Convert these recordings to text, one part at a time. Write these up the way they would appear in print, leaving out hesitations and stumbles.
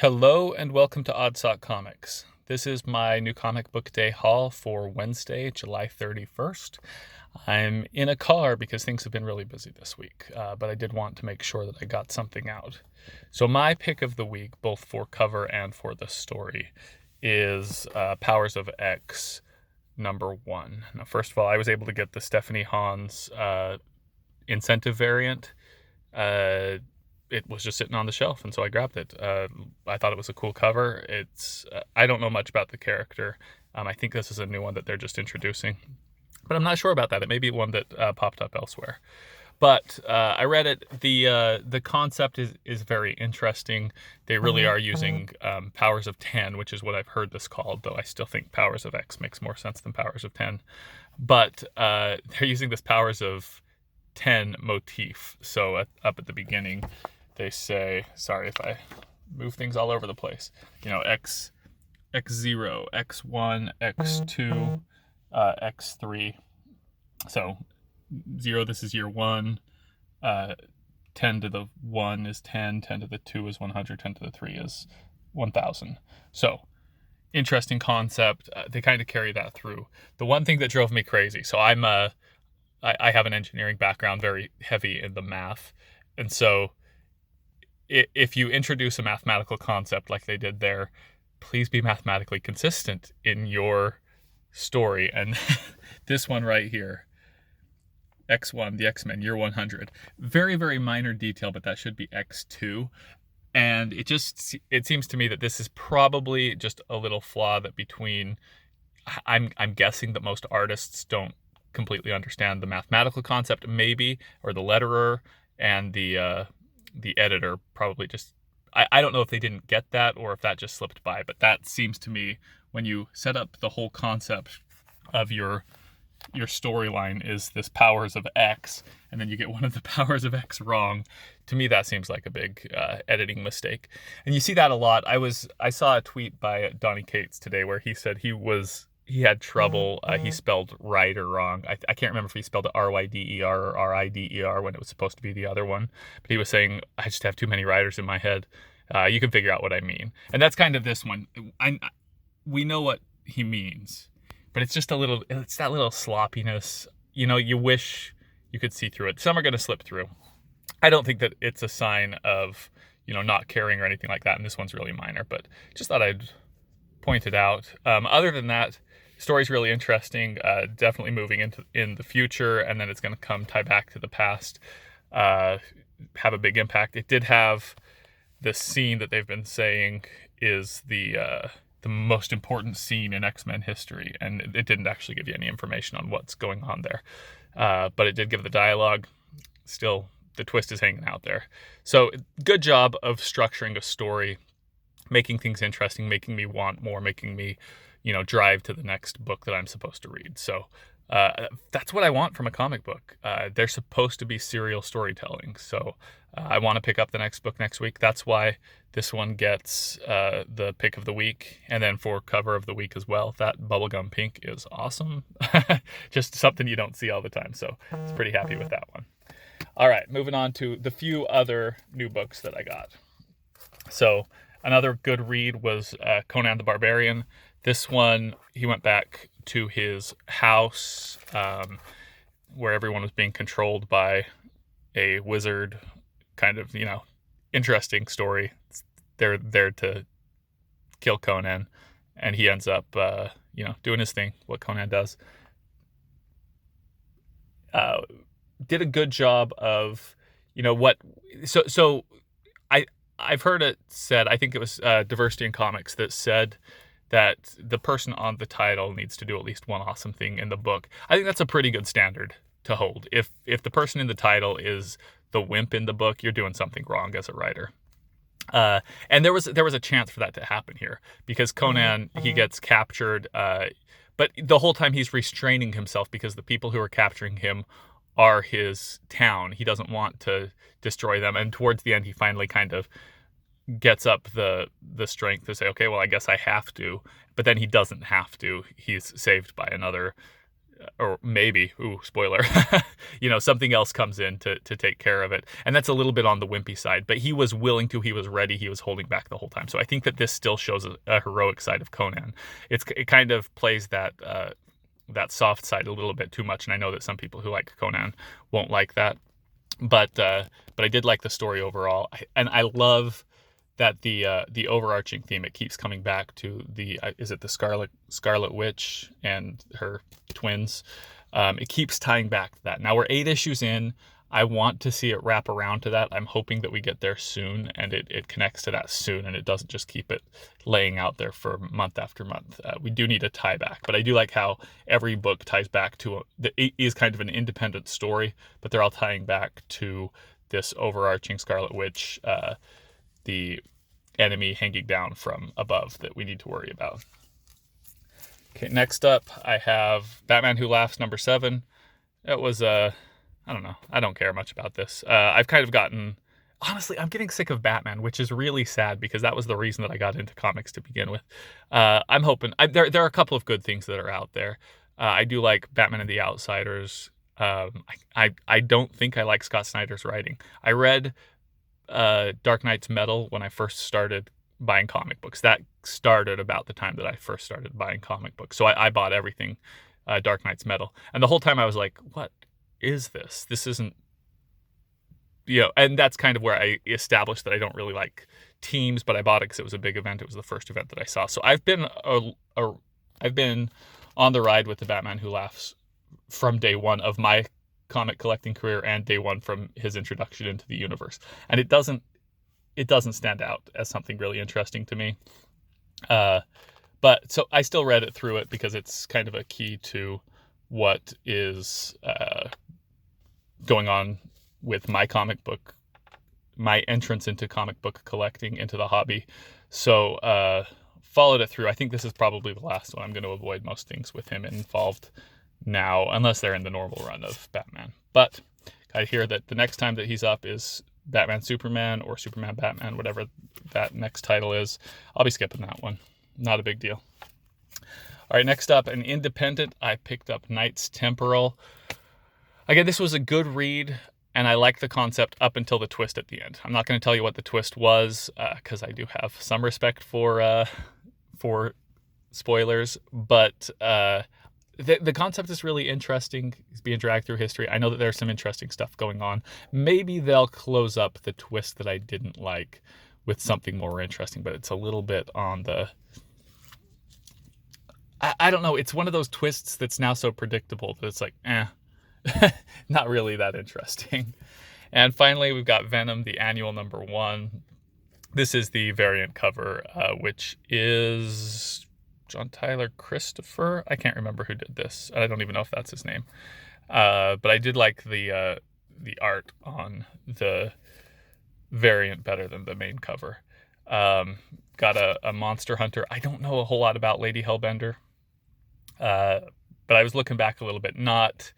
Hello and welcome to Oddsock Comics. This is my new comic book day haul for Wednesday, July 31st. I'm in a car because things have been really busy this week, but I did want to make sure that I got something out. So my pick of the week, both for cover and for the story, is Powers of X #1. Now, first of all, I was able to get the Stephanie Hans incentive variant. It was just sitting on the shelf, and so I grabbed it. I thought it was a cool cover. I don't know much about the character. I think this is a new one that they're just introducing, but I'm not sure about that. It may be one that popped up elsewhere. But I read it. The concept is very interesting. They really are using Powers of 10, which is what I've heard this called, though I still think Powers of X makes more sense than Powers of 10. But they're using this Powers of 10 motif. So up at the beginning, they say, sorry if I move things all over the place, X0, X1, X2, X3. So 0, this is year 1, 10 to the 1 is 10, 10 to the 2 is 100, 10 to the 3 is 1000. So interesting concept. They kind of carry that through. The one thing that drove me crazy, so I have an engineering background, very heavy in the math, and so if you introduce a mathematical concept like they did there, please be mathematically consistent in your story. And this one right here, X1, the X-Men, year 100, very, very minor detail, but that should be X2. And it seems to me that this is probably just a little flaw that I'm guessing that most artists don't completely understand the mathematical concept, maybe, or the letterer, and the editor probably just, I don't know if they didn't get that or if that just slipped by, but that seems to me, when you set up the whole concept of your storyline is this Powers of X, and then you get one of the Powers of X wrong, to me that seems like a big editing mistake. And you see that a lot. I saw a tweet by Donnie Cates today where he said he had trouble. He spelled rider wrong. I can't remember if he spelled it R-Y-D-E-R or R-I-D-E-R when it was supposed to be the other one. But he was saying, I just have too many riders in my head. You can figure out what I mean. And that's kind of this one. We know what he means, but it's just it's that little sloppiness. You wish you could see through it. Some are going to slip through. I don't think that it's a sign of, not caring or anything like that. And this one's really minor, but just thought I'd point it out. Other than that, story's really interesting, definitely moving in the future, and then it's going to tie back to the past, have a big impact. It did have this scene that they've been saying is the most important scene in X-Men history, and it didn't actually give you any information on what's going on there, but it did give the dialogue. Still, the twist is hanging out there. So good job of structuring a story, making things interesting, making me want more, making me drive to the next book that I'm supposed to read. So that's what I want from a comic book. They're supposed to be serial storytelling. So I want to pick up the next book next week. That's why this one gets the pick of the week. And then for cover of the week as well, that bubblegum pink is awesome. Just something you don't see all the time. So I was pretty happy with that one. All right, moving on to the few other new books that I got. So another good read was Conan the Barbarian. This one, he went back to his house where everyone was being controlled by a wizard. Kind of, interesting story. They're there to kill Conan, and he ends up, doing his thing, what Conan does. Did a good job of, So I've heard it said, I think it was Diversity in Comics that said that the person on the title needs to do at least one awesome thing in the book. I think that's a pretty good standard to hold. If the person in the title is the wimp in the book, you're doing something wrong as a writer. And there was a chance for that to happen here, because Conan, he gets captured, but the whole time he's restraining himself because the people who are capturing him are his town. He doesn't want to destroy them. And towards the end, he finally kind of gets up the strength to say, okay, well, I guess I have to. But then he doesn't have to. He's saved by another or maybe, spoiler, something else comes in to take care of it. And that's a little bit on the wimpy side, but he was willing to, he was ready, he was holding back the whole time. So I think that this still shows a heroic side of Conan. It kind of plays that soft side a little bit too much, and I know that some people who like Conan won't like that. But I did like the story overall, and I love that the overarching theme, it keeps coming back to is it the Scarlet Witch and her twins? It keeps tying back to that. Now we're 8 issues in. I want to see it wrap around to that. I'm hoping that we get there soon, and it connects to that soon, and it doesn't just keep it laying out there for month after month. We do need a tie back, but I do like how every book ties back to it is kind of an independent story, but they're all tying back to this overarching Scarlet Witch, the enemy hanging down from above that we need to worry about. Okay, next up I have Batman Who Laughs number 7. It was I don't know. I don't care much about this. I've kind of honestly, I'm getting sick of Batman, which is really sad because that was the reason that I got into comics to begin with. I'm hoping there are a couple of good things that are out there. I do like Batman and the Outsiders. I don't think I like Scott Snyder's writing. I read Dark Knight's Metal when I first started buying comic books. That started about the time that I first started buying comic books. So I bought everything Dark Knight's Metal. And the whole time I was like, what is this? This isn't, and that's kind of where I established that I don't really like teams, but I bought it because it was a big event. It was the first event that I saw. So I've been on the ride with the Batman Who Laughs from day one of my comic collecting career and day one from his introduction into the universe. And it doesn't stand out as something really interesting to me. But so I still read it through it because it's kind of a key to what is going on with my entrance into comic book collecting, into the hobby. So followed it through. I think this is probably the last one. I'm going to avoid most things with him involved now, unless they're in the normal run of Batman. But I hear that the next time that he's up is Batman Superman or Superman Batman, whatever that next title is. I'll be skipping that one. Not a big deal. All right, next up, an independent. I picked up Knights Temporal. Again, this was a good read, and I liked the concept up until the twist at the end. I'm not going to tell you what the twist was, because I do have some respect for spoilers, but the concept is really interesting. It's being dragged through history. I know that there's some interesting stuff going on. Maybe they'll close up the twist that I didn't like with something more interesting, but it's a little bit on the... I don't know. It's one of those twists that's now so predictable that it's like, not really that interesting. And finally, we've got Venom, the annual number 1. This is the variant cover, which is John Tyler Christopher. I can't remember who did this. I don't even know if that's his name. But I did like the art on the variant better than the main cover. Got a monster hunter. I don't know a whole lot about Lady Hellbender. But I was looking back a little bit. Not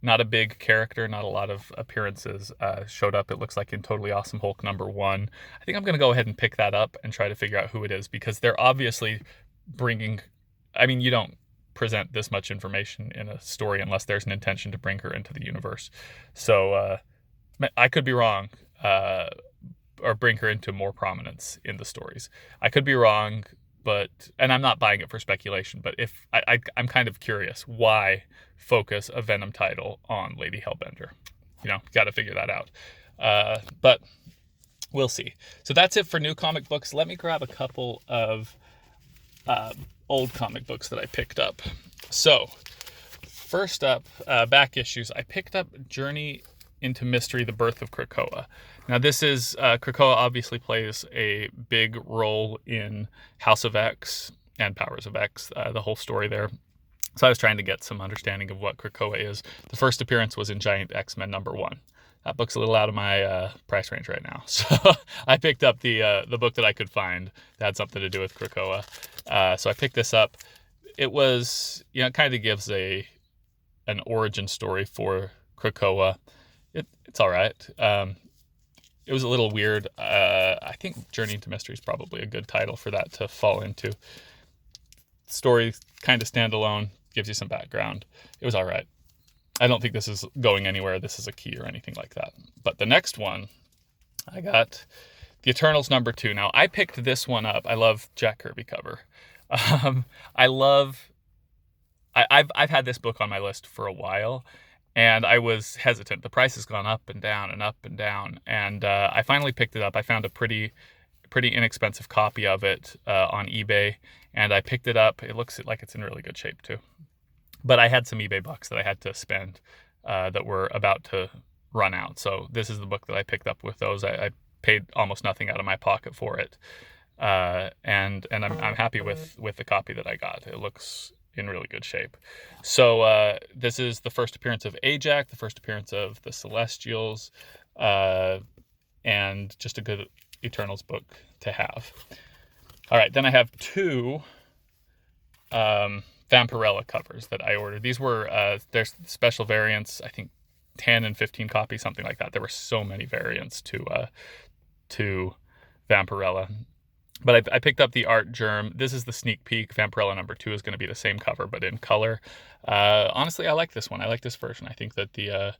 a big character, not a lot of appearances. Showed up, it looks like, in Totally Awesome Hulk number 1. I think I'm going to go ahead and pick that up and try to figure out who it is, because they're obviously bringing... I mean, you don't present this much information in a story unless there's an intention to bring her into the universe. So I could be wrong, or bring her into more prominence in the stories. I could be wrong, and I'm not buying it for speculation, but if I'm kind of curious, why focus a Venom title on Lady Hellbender? Got to figure that out. But we'll see. So that's it for new comic books. Let me grab a couple of old comic books that I picked up. So first up, back issues. I picked up Journey into Mystery, The Birth of Krakoa. Now this is, Krakoa obviously plays a big role in House of X and Powers of X, the whole story there. So I was trying to get some understanding of what Krakoa is. The first appearance was in Giant X-Men number 1. That book's a little out of my price range right now. So I picked up the book that I could find that had something to do with Krakoa. So I picked this up. It was, it kind of gives an origin story for Krakoa. It's all right. It was a little weird. I think Journey into Mystery is probably a good title for that to fall into. Story kind of standalone. gives you some background. It was all right. I don't think this is going anywhere. This is a key or anything like that. But the next one, I got the Eternals #2. Now, I picked this one up. I love Jack Kirby cover. I've had this book on my list for a while, and I was hesitant. The price has gone up and down and up and down, and I finally picked it up. I found a pretty inexpensive copy of it on eBay, and I picked it up. It looks like it's in really good shape too. But I had some eBay bucks that I had to spend that were about to run out. So this is the book that I picked up with those. I paid almost nothing out of my pocket for it, and I'm happy with the copy that I got. It looks in really good shape. So this is the first appearance of Ajax, the first appearance of the Celestials, and just a good Eternals book to have. All right, then I have 2 Vampirella covers that I ordered. These were there's special variants, I think 10 and 15 copies, something like that. There were so many variants to Vampirella. But I picked up the Art Germ. This is the sneak peek. Vampirella #2 is going to be the same cover, but in color. Honestly, I like this one. I like this version. I think that the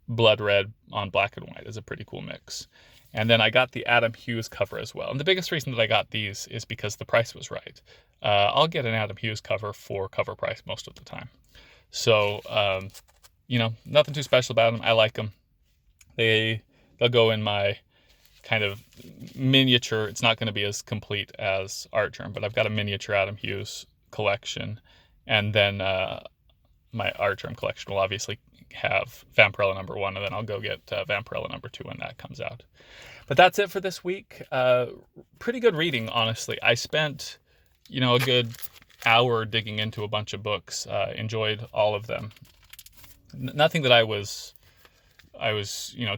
blood red on black and white is a pretty cool mix. And then I got the Adam Hughes cover as well. And the biggest reason that I got these is because the price was right. I'll get an Adam Hughes cover for cover price most of the time. So, nothing too special about them. I like them. They'll go in my kind of miniature. It's not going to be as complete as Art Germ, but I've got a miniature Adam Hughes collection. And then my Art Germ collection will obviously have Vampirella #1, and then I'll go get Vampirella #2 when that comes out. But that's it for this week. Pretty good reading, honestly. I spent, a good hour digging into a bunch of books. Enjoyed all of them. Nothing that I was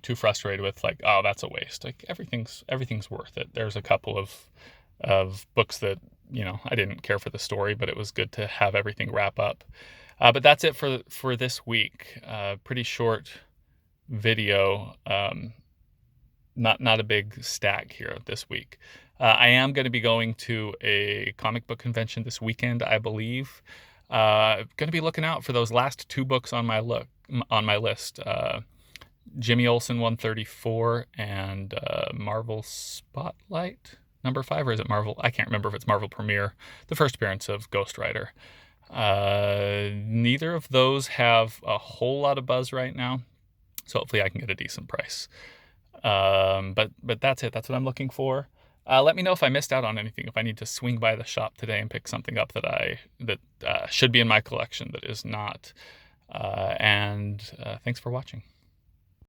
too frustrated with, like, oh, that's a waste. Like, everything's worth it. There's a couple of books that, I didn't care for the story, but it was good to have everything wrap up. But that's it for this week. Pretty short video. Not a big stack here this week. I am going to be going to a comic book convention this weekend, I believe. Going to be looking out for those last 2 books on my list. Jimmy Olsen 134 and Marvel Spotlight #5, or is it Marvel? I can't remember if it's Marvel Premiere. The first appearance of Ghost Rider. Neither of those have a whole lot of buzz right now, so hopefully I can get a decent price. But that's it. That's what I'm looking for. Let me know if I missed out on anything, if I need to swing by the shop today and pick something up that should be in my collection that is not. And thanks for watching.